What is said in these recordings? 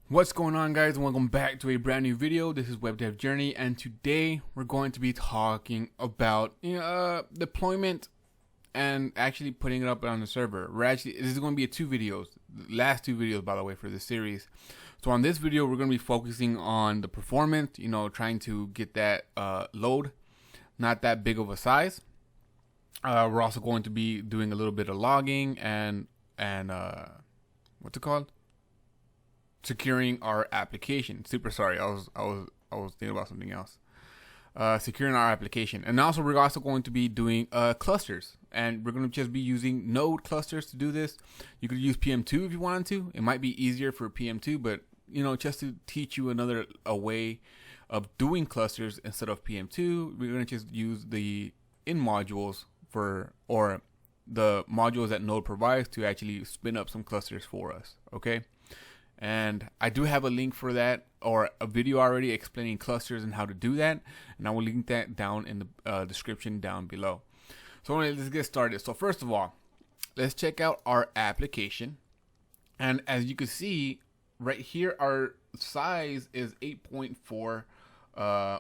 What's going on, guys, and welcome back to a brand new video. This is Web Dev Journey, and today we're going to be talking about deployment and actually putting it up on the server. This is going to be two videos, the last two videos, by the way, for this series. So on this video, we're going to be focusing on the performance, trying to get that load not that big of a size. We're also going to be doing a little bit of logging and what's it called? Securing our application. Super sorry, I was thinking about something else. Securing our application, and also we're also going to be doing clusters, and we're going to just be using node clusters to do this. You could use PM2 if you wanted to. It might be easier for PM2, but just to teach you a way of doing clusters instead of PM2, we're going to just use the in modules or the modules that Node provides to actually spin up some clusters for us. Okay. And I do have a link for that, or a video already explaining clusters and how to do that, and I will link that down in the description down below. So let's get started. So first of all, let's check out our application, and as you can see right here, our size is 8.4 or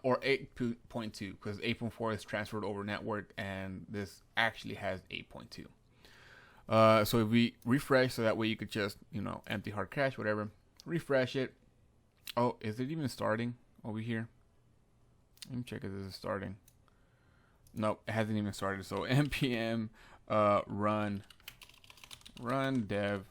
8.2, because 8.4 is transferred over network, and this actually has 8.2. So if we refresh, so that way you could just, empty hard cache, whatever, refresh it. Oh, is it even starting over here? Let me check if this is starting. Nope, it hasn't even started. So npm run dev.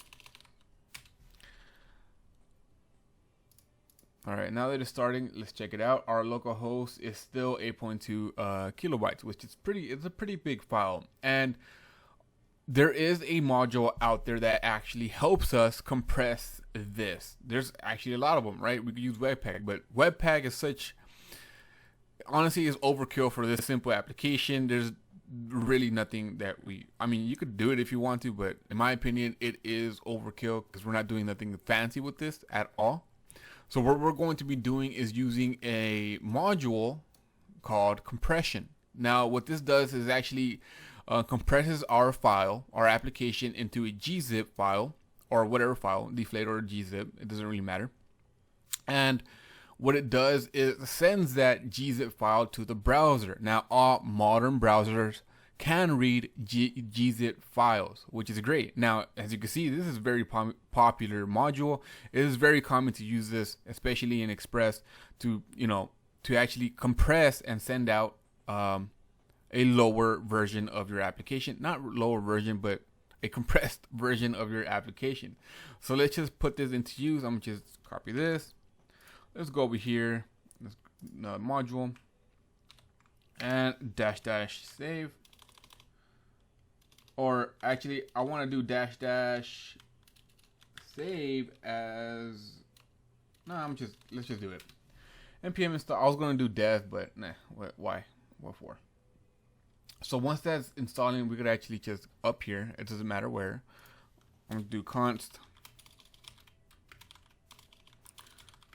All right, now that it's starting, let's check it out. Our local host is still 8.2 kilobytes, which is it's a pretty big file. And there is a module out there that actually helps us compress this. There's actually a lot of them, right? We could use Webpack, but Webpack is honestly is overkill for this simple application. There's really nothing that you could do it if you want to, but in my opinion, it is overkill because we're not doing nothing fancy with this at all. So what we're going to be doing is using a module called compression. Now, what this does is actually compresses our application into a gzip file, or whatever file, deflate or gzip, it doesn't really matter. And what it does is sends that gzip file to the browser. Now, all modern browsers can read gzip files, which is great. Now, as you can see, this is a very popular module. It is very common to use this, especially in Express, to actually compress and send out a lower version of your application. Not lower version, but a compressed version of your application. So let's just put this into use. I'm gonna just copy this. Let's go over here, module, and dash save. Or actually, I want to do dash save as, let's just do it. npm install. I was gonna do dev, but nah, why? What for? So once that's installing, we could actually just up here, it doesn't matter where, I'm going to do const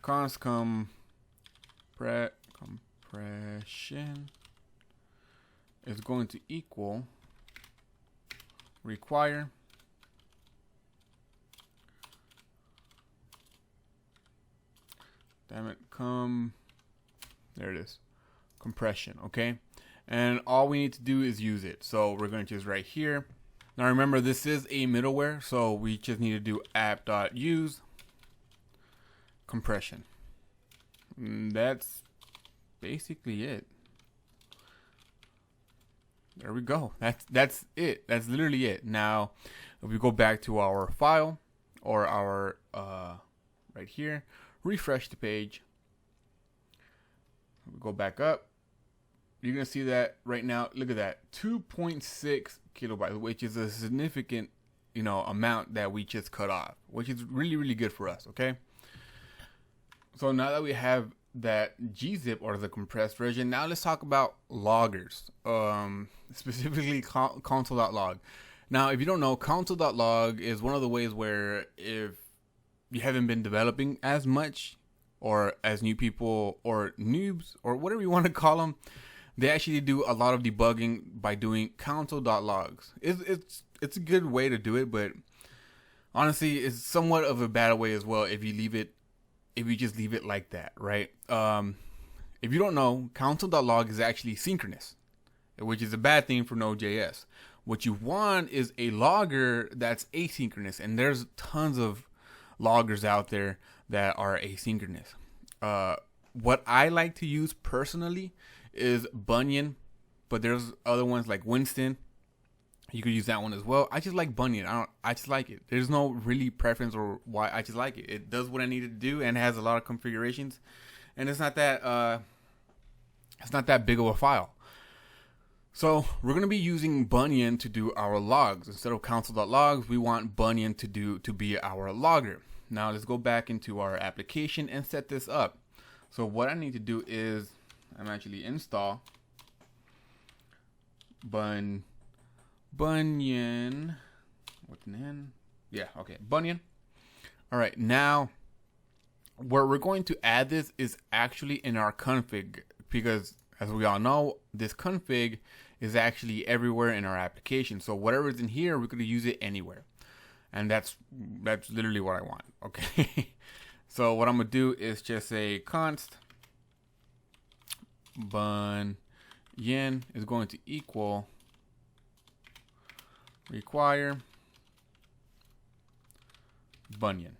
compression is going to equal require there it is, compression. Okay. And all we need to do is use it. So we're going to just right here. Now remember, this is a middleware, so we just need to do app.use compression. And that's basically it. There we go. That's it. That's literally it. Now, if we go back to our file, or our right here, refresh the page. We go back up. You're going to see that right now, look at that, 2.6 kilobytes, which is a significant, amount that we just cut off, which is really, really good for us, okay? So now that we have that gzip, or the compressed version, now let's talk about loggers, specifically console.log. Now, if you don't know, console.log is one of the ways where if you haven't been developing as much, or as new people, or noobs, or whatever you want to call them, they actually do a lot of debugging by doing console.logs. It's a good way to do it, but honestly, it's somewhat of a bad way as well if you leave it if you just leave it like that, right? If you don't know, console.log is actually synchronous, which is a bad thing for Node.js. What you want is a logger that's asynchronous, and there's tons of loggers out there that are asynchronous. What I like to use personally is Bunyan, but there's other ones like Winston. You could use that one as well. I just like Bunyan. I just like it. There's no really preference or why. I just like it. It does what I need it to do and has a lot of configurations, and it's not that big of a file. So we're going to be using Bunyan to do our logs. Instead of console.logs, we want Bunyan to be our logger. Now let's go back into our application and set this up. So what I need to do is I'm actually install Bunyan. What's an N? Yeah, okay, Bunyan. All right, now where we're going to add this is actually in our config, because as we all know, this config is actually everywhere in our application. So whatever is in here, we could use it anywhere. And that's literally what I want. Okay. So what I'm gonna do is just say const Bunyan is going to equal require Bunyan.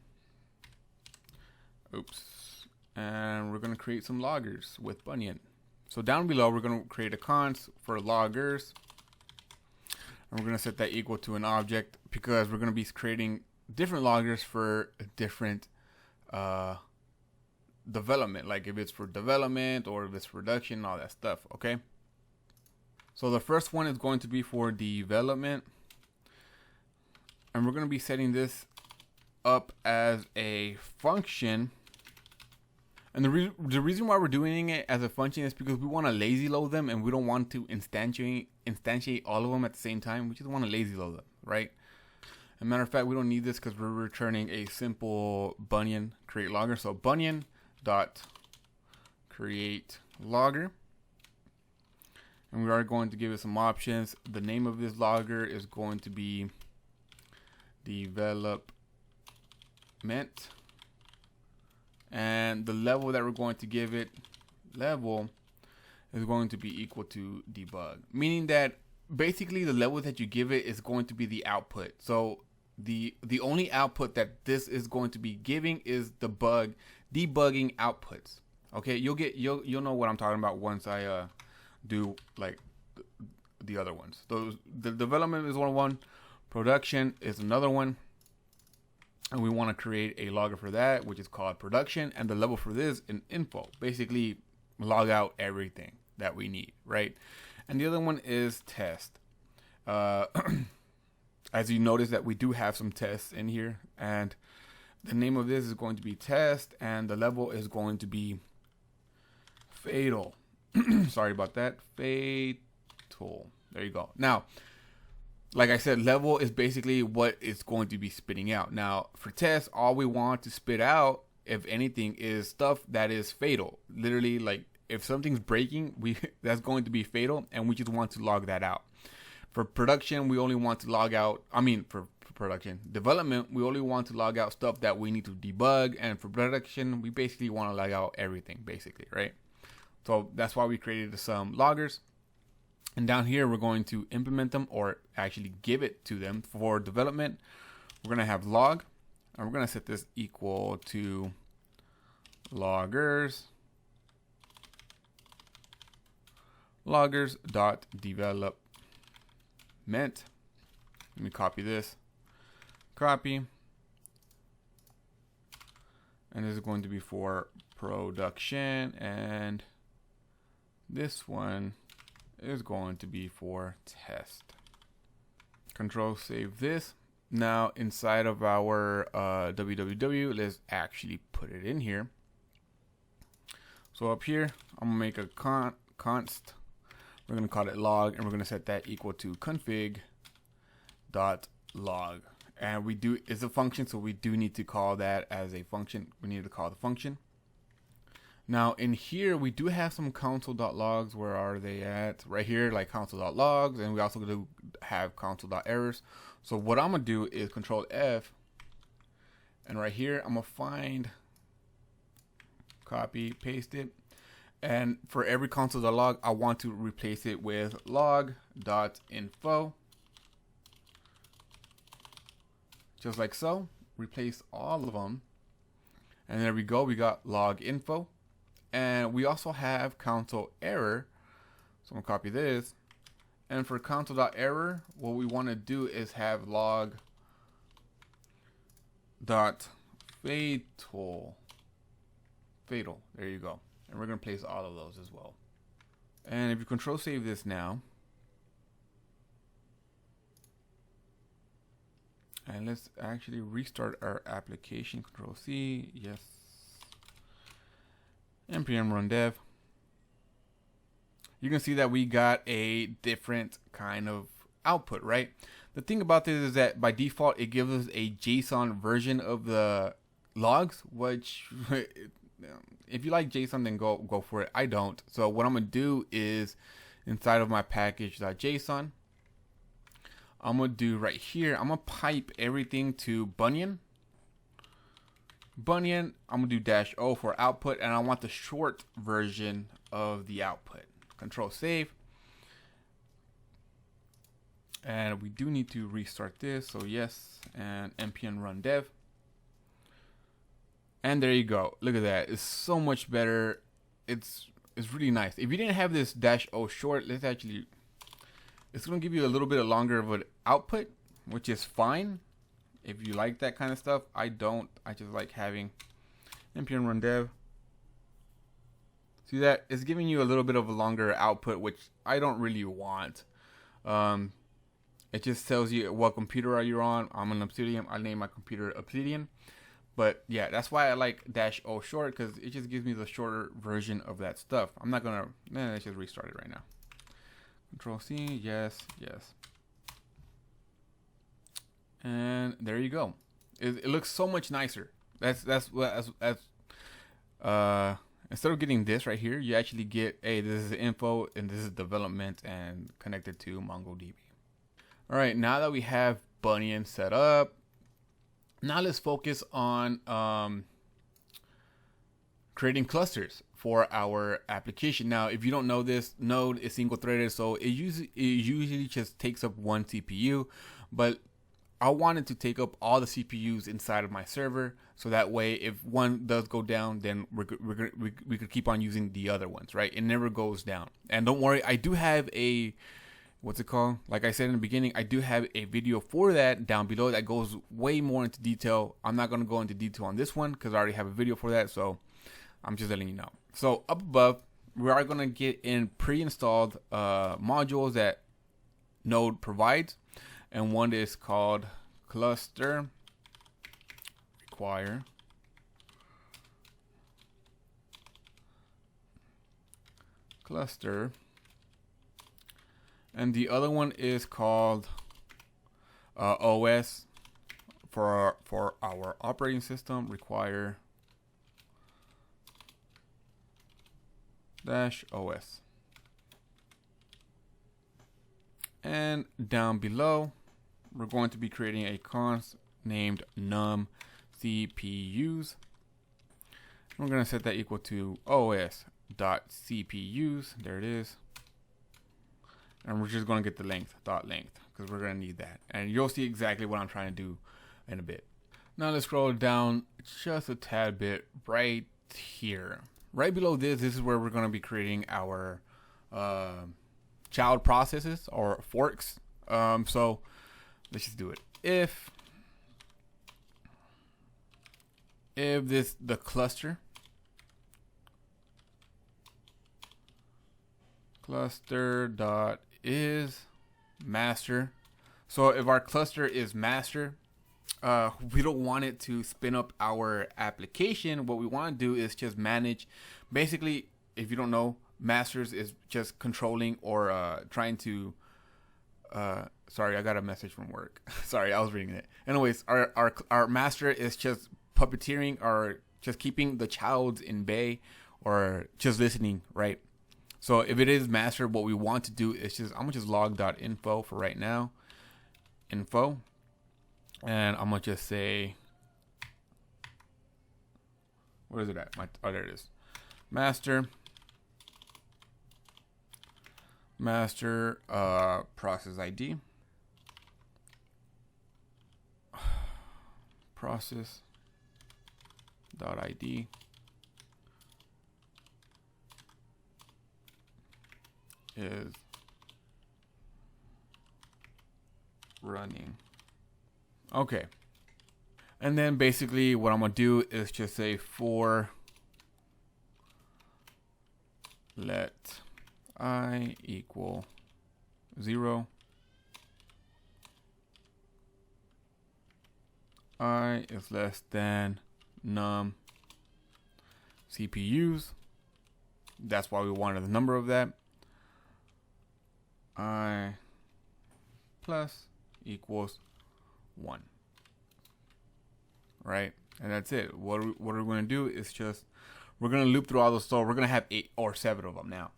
Oops. And we're gonna create some loggers with Bunyan. So down below, we're going to create a const for loggers, and we're going to set that equal to an object, because we're going to be creating different loggers for different development, like if it's for development or if it's for production, all that stuff. Okay. So the first one is going to be for development, and we're going to be setting this up as a function. And the reason why we're doing it as a function is because we want to lazy load them, and we don't want to instantiate all of them at the same time. We just want to lazy load them, right? As a matter of fact, we don't need this because we're returning a simple Bunyan create logger. So Bunyan dot create logger, and we are going to give it some options. The name of this logger is going to be development. And the level that we're going to give it, level, is going to be equal to debug. Meaning that basically the level that you give it is going to be the output. So the only output that this is going to be giving is the debugging outputs. Okay, you'll know what I'm talking about once I do like the other ones. Those, the development is one, production is another one. And we want to create a logger for that, which is called production. And the level for this in info, basically log out everything that we need, right? And the other one is test. As you notice that we do have some tests in here, and the name of this is going to be test, and the level is going to be fatal. Sorry about that. Fatal. There you go. Now, like I said, level is basically what it's going to be spitting out. Now, for test, all we want to spit out, if anything, is stuff that is fatal. Literally, like if something's breaking, that's going to be fatal, and we just want to log that out. For production, we only want to log out. For production development, we only want to log out stuff that we need to debug, and for production, we basically want to log out everything, basically, right? So that's why we created some loggers. And down here, we're going to implement them, or actually give it to them for development. We're going to have log, and we're going to set this equal to loggers dot development. Let me copy this. Copy. And this is going to be for production, and this one is going to be for test. Control save this. Now inside of our www, let's actually put it in here. So up here, I'm gonna make a const. We're gonna call it log, and we're gonna set that equal to config dot log. And it's a function, so we do need to call that as a function. We need to call the function. Now in here, we do have some console.logs. Where are they at? Right here, like console.logs, and we also do have console.errors. So what I'm gonna do is Control F, and right here I'm gonna find copy, paste it. And for every console.log, I want to replace it with log.info. Just like so. Replace all of them. And there we go. We got log info. And we also have console error. So I'm going to copy this. And for console.error, what we want to do is have log.fatal. Fatal. There you go. And we're going to place all of those as well. And if you control save this now. And let's actually restart our application. Control C. Yes. npm run dev. You can see that we got a different kind of output, right? The thing about this is that by default, it gives us a JSON version of the logs, which if you like JSON, then go for it. I don't. So what I'm going to do is inside of my package.json, I'm going to do right here, I'm going to pipe everything to Bunion. I'm going to do -o for output, and I want the short version of the output. Control save. And we do need to restart this. So yes, and npm run dev. And there you go. Look at that. It's so much better. It's really nice. If you didn't have this -o short, let's actually, it's going to give you a little bit longer of an output, which is fine. If you like that kind of stuff. I don't. I just like having npm run dev. See that? It's giving you a little bit of a longer output, which I don't really want. It just tells you what computer are you on. I'm on Obsidian. I name my computer Obsidian. But yeah, that's why I like -o short, because it just gives me the shorter version of that stuff. I'm not going to, let's just restart it right now. Control C, yes, yes. And there you go. It looks so much nicer. That's instead of getting this right here, you actually get, hey, this is info and this is development and connected to MongoDB. All right, now that we have Bunion set up, now let's focus on creating clusters for our application. Now, if you don't know this, Node is single threaded, so it usually just takes up one CPU, but I wanted to take up all the CPUs inside of my server, so that way if one does go down, then we could keep on using the other ones, right? It never goes down. And don't worry, I do have a, what's it called? Like I said in the beginning, I do have a video for that down below that goes way more into detail. I'm not going to go into detail on this one because I already have a video for that, so I'm just letting you know. So up above, we are going to get in pre-installed modules that Node provides. And one is called cluster require cluster, and the other one is called OS for our operating system require -OS. And down below, we're going to be creating a const named num CPUs. We're going to set that equal to os.cpus. There it is. And we're just going to get the length, .length, because we're going to need that. And you'll see exactly what I'm trying to do in a bit. Now let's scroll down just a tad bit right here. Right below this is where we're going to be creating our child processes or forks. So let's just do it. If the cluster dot is master. So if our cluster is master, we don't want it to spin up our application. What we want to do is just manage. Basically, if you don't know, masters is just controlling or trying to sorry, I got a message from work. Sorry, I was reading it. Anyways, our master is just puppeteering or just keeping the childs in bay or just listening, right? So if it is master, what we want to do is just, I'm gonna just log.info for right now, info, and I'm gonna just say Where is it at? Oh, there it is. Master process ID. Process dot ID is running. Okay. And then basically what I'm going to do is just say for let I equal 0. I is less than num CPUs. That's why we wanted the number of that. I plus equals 1. Right? And that's it. What are we going to do is just, we're going to loop through all those. So we're going to have 8 or 7 of them now.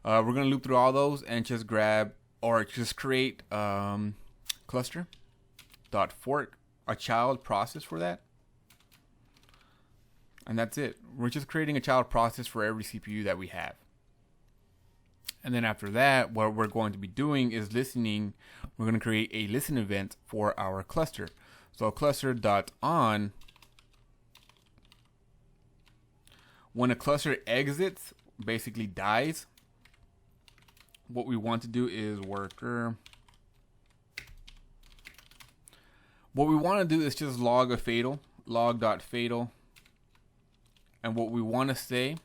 We're going to loop through all those and just grab or just create cluster dot fork, a child process for that. And that's it. We're just creating a child process for every CPU that we have. And then after that, what we're going to be doing is listening. We're going to create a listen event for our cluster. So cluster.on, when a cluster exits, basically dies, what we want to do is worker. What we want to do is just log a fatal, log.fatal. And what we want to say,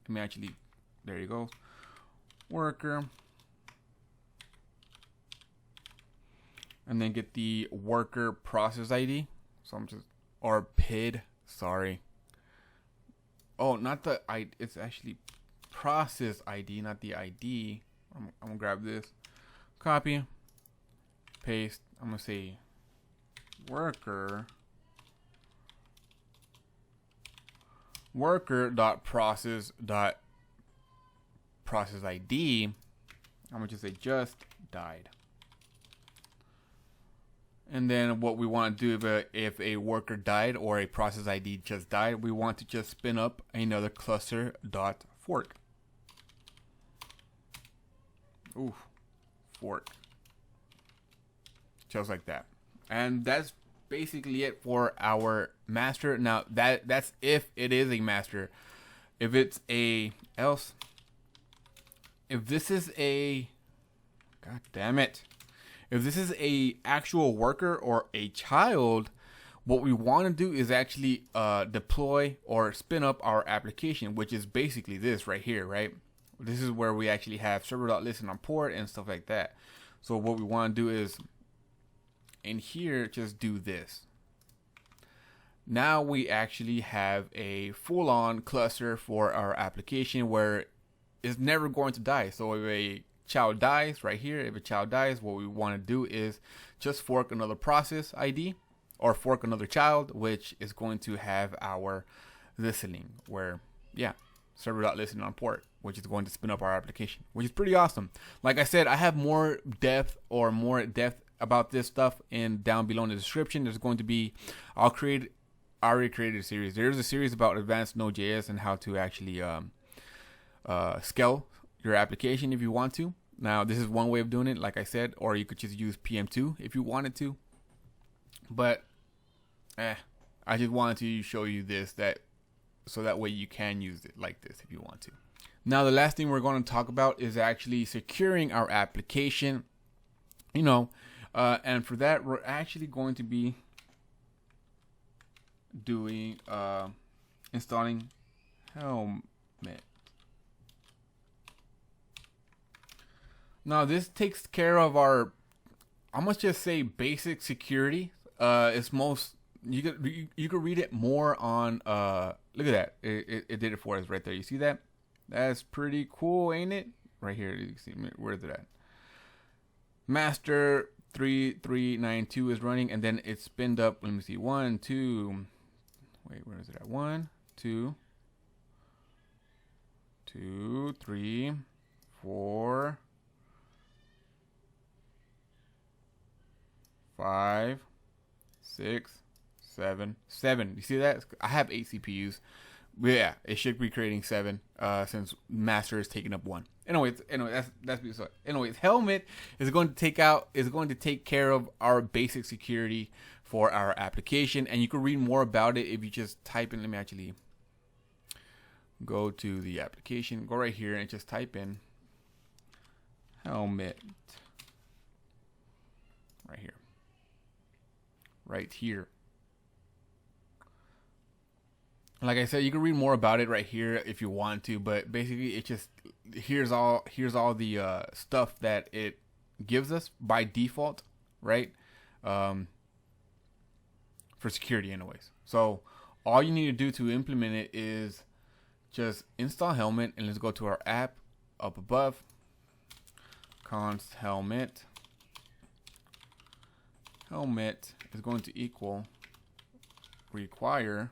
let me actually, there you go, worker. And then get the worker process ID. So I'm just, or PID, sorry. Oh, not the ID, it's actually process ID, not the ID. I'm gonna grab this, copy, paste. I'm gonna say worker.process ID. I'm gonna just say just died. And then what we want to do if a worker died or a process ID just died, we want to just spin up another cluster.fork. Ooh, fork. Just like that. And that's basically it for our master. Now that's if it is a master. If it's a else, if this is a, god damn it. If this is a actual worker or a child, what we want to do is actually deploy or spin up our application, which is basically this right here, right? This is where we actually have server.listen on port and stuff like that. So what we want to do is in here, just do this. Now we actually have a full-on cluster for our application where it's never going to die. So if a child dies right here, if a child dies, what we want to do is just fork another process ID or fork another child, which is going to have our listening where, yeah, server.listen on port, which is going to spin up our application, which is pretty awesome. Like I said, I have more depth about this stuff down below in the description. There's going to be, I already created a series. There's a series about advanced Node.js and how to actually scale your application if you want to. Now, this is one way of doing it, like I said, or you could just use PM2 if you wanted to. But I just wanted to show you this, so that way you can use it like this if you want to. Now, the last thing we're going to talk about is actually securing our application. And for that, we're actually going to be doing installing Helmet. Now this takes care of our, I must just say, basic security. It's most, you could read it more on look at that, it did it for us right there. You see that? That's pretty cool, ain't it? Right here, you see, where is it at? Master 3392 is running, and then it's spinned up. Let me see, 1 2, wait, where is it at? 1 2 2 3 4 5 6 7. You see that? I have 8 CPUs. But yeah, it should be creating 7 since master is taking up 1. Anyways, helmet is going to take care of our basic security for our application, and you can read more about it if you just type in. Let me actually go to the application, go right here and just type in helmet right here. Like I said, you can read more about it right here if you want to, but basically it just here's all the stuff that it gives us by default, right? For security anyways. So all you need to do to implement it is just install helmet, and let's go to our app up above. Const helmet is going to equal require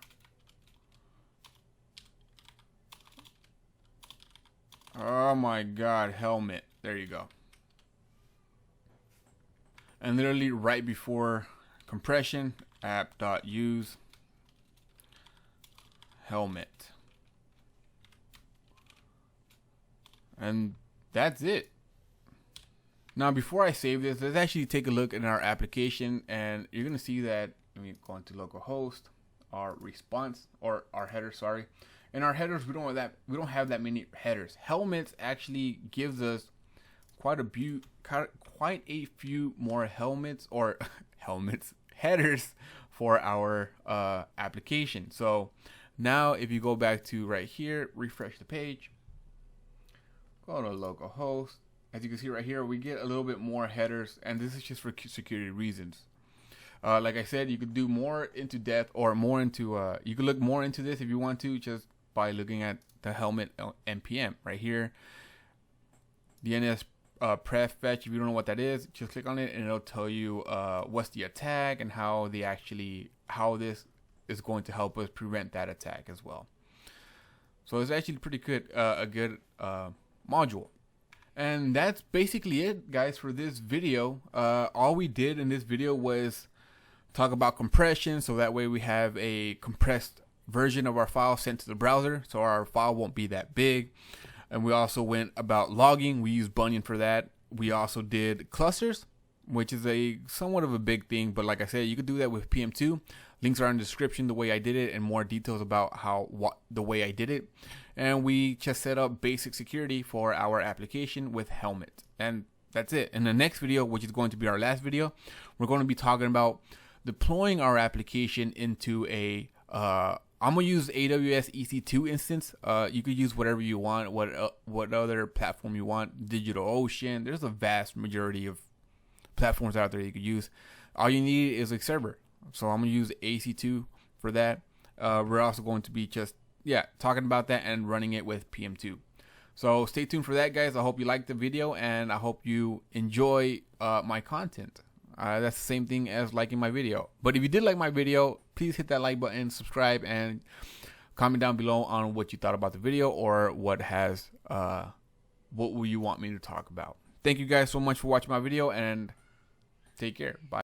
oh my god, helmet. There you go. And literally right before compression, app.use helmet. And that's it. Now, before I save this, let's actually take a look at our application, and you're gonna see that. Let me go into localhost, our response or our header. Sorry, in our headers we don't have that many headers. Helmets actually gives us quite a few more helmets or headers for our application. So now, if you go back to right here, refresh the page, go to localhost. As you can see right here, we get a little bit more headers, and this is just for security reasons. Like I said, you could do more into depth or more into, you could look more into this if you want to, just by looking at the helmet npm right here. DNS pref fetch, if you don't know what that is, just click on it and it'll tell you what's the attack and how this is going to help us prevent that attack as well. So it's actually pretty good, a good module. And that's basically it, guys, for this video. All we did in this video was talk about compression, so that way we have a compressed version of our file sent to the browser, so our file won't be that big. And we also went about logging. We used Bunyan for that. We also did clusters, which is a somewhat of a big thing, but like I said, you could do that with PM2. Links are in the description, the way I did it, and more details about the way I did it. And we just set up basic security for our application with helmet, and that's it. In the next video, which is going to be our last video, we're going to be talking about deploying our application into a I'm gonna use AWS EC2 instance. You could use whatever you want, what other platform you want, DigitalOcean. There's a vast majority of platforms out there you could use. All you need is a server. So I'm gonna use AC2 for that. We're also going to be just talking about that and running it with PM2. So stay tuned for that, guys. I hope you liked the video, and I hope you enjoy my content. That's the same thing as liking my video. But if you did like my video, please hit that like button, subscribe, and comment down below on what you thought about the video, or what will you want me to talk about. Thank you guys so much for watching my video, and take care. Bye.